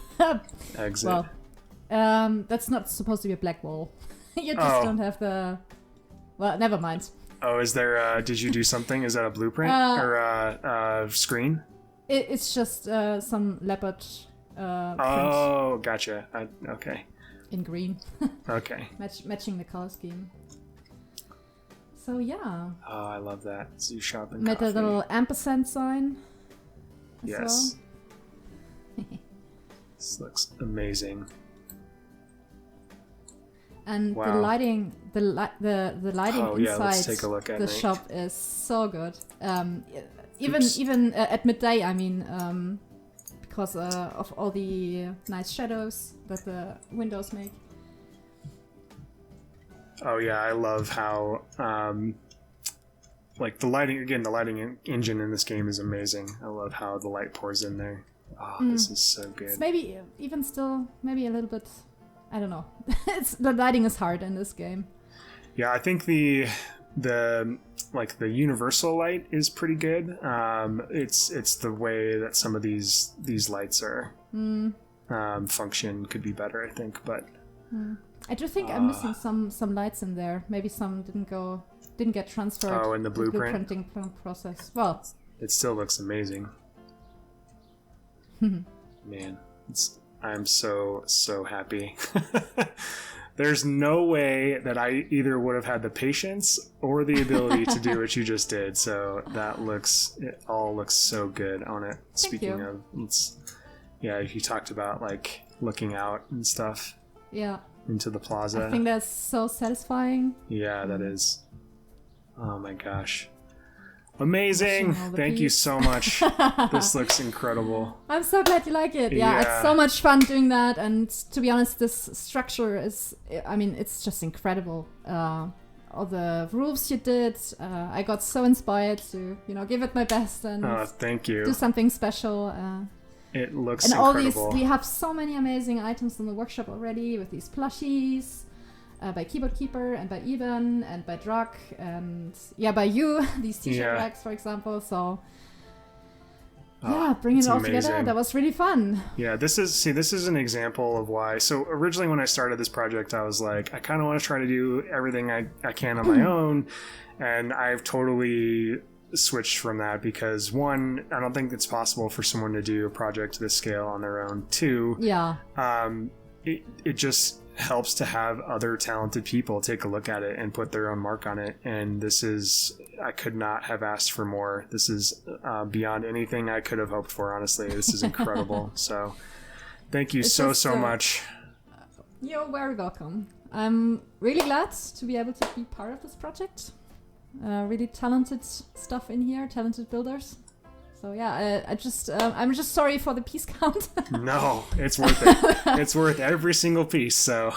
exit. Well, that's not supposed to be a black wall. You just don't have the. Well, never mind. Oh, is there? Did you do something? Is that a blueprint or a screen? It's just some leopard. Oh, gotcha. Okay. In green. Okay. Matching the color scheme. So yeah. Oh, I love that zoo shop and made coffee. A little ampersand sign. Yes. Well. This looks amazing. And Wow. the lighting, the lighting let's inside take a look at the night. shop is so good. Oops. Even at midday, I mean, because of all the nice shadows that the windows make. Oh yeah, I love how like the lighting engine in this game is amazing. I love how the light pours in there. Oh, this is so good. It's maybe even still maybe a little bit. I don't know. The lighting is hard in this game. Yeah, I think the universal light is pretty good. It's the way that some of these lights are function could be better, I think. But I do think I'm missing some lights in there. Maybe some didn't get transferred. Oh, in the blueprint? Blueprinting process. Well, it still looks amazing. Man, I'm so happy. There's no way that I either would have had the patience or the ability to do what you just did. So it all looks so good on it. Speaking of, you talked about like looking out and stuff. Yeah. Into the plaza. I think that's so satisfying. Yeah, that is. Oh my gosh. Amazing. Thank you so much. This looks incredible. I'm so glad you like it. Yeah, it's so much fun doing that. And to be honest, this structure it's just incredible. All the roofs you did, I got so inspired to, give it my best and thank you. Do something special. It looks and incredible. All these, we have so many amazing items in the workshop already with these plushies. By Keyboard Keeper and by Eben and by Druck and by you, these t-shirt racks, for example. So bringing it all together, that was really fun. Yeah, this is an example of why. So originally when I started this project, I was like, I kind of want to try to do everything I can on my own, and I've totally switched from that because one, I don't think it's possible for someone to do a project this scale on their own. Two, it just helps to have other talented people take a look at it and put their own mark on it. And I could not have asked for more. This is beyond anything I could have hoped for, honestly. This is incredible. So thank you so much. You're very welcome. I'm really glad to be able to be part of this project. Really talented stuff in here, talented builders. So I'm just sorry for the piece count. No, it's worth it. It's worth every single piece. So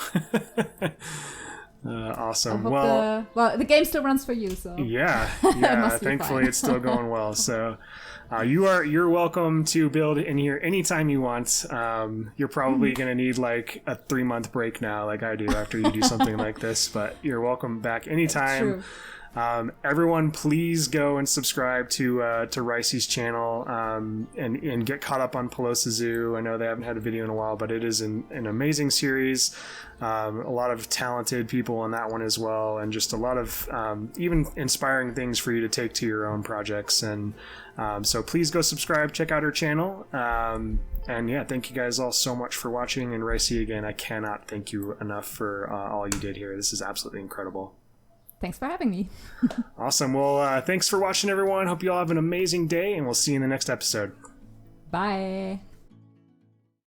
awesome. The game still runs for you. So yeah. Thankfully, it's still going well. So you're welcome to build in here anytime you want. You're probably gonna need like a 3-month break now, like I do after you do something like this. But you're welcome back anytime. True. Everyone, please go and subscribe to Rycie's channel and get caught up on Plaza Zoo. I know they haven't had a video in a while, but it is an amazing series. A lot of talented people on that one as well, and just a lot of even inspiring things for you to take to your own projects. And so please go subscribe, check out her channel. And thank you guys all so much for watching. And Rycie, again, I cannot thank you enough for all you did here. This is absolutely incredible. Thanks for having me. Awesome. Well, thanks for watching, everyone. Hope you all have an amazing day, and we'll see you in the next episode. Bye.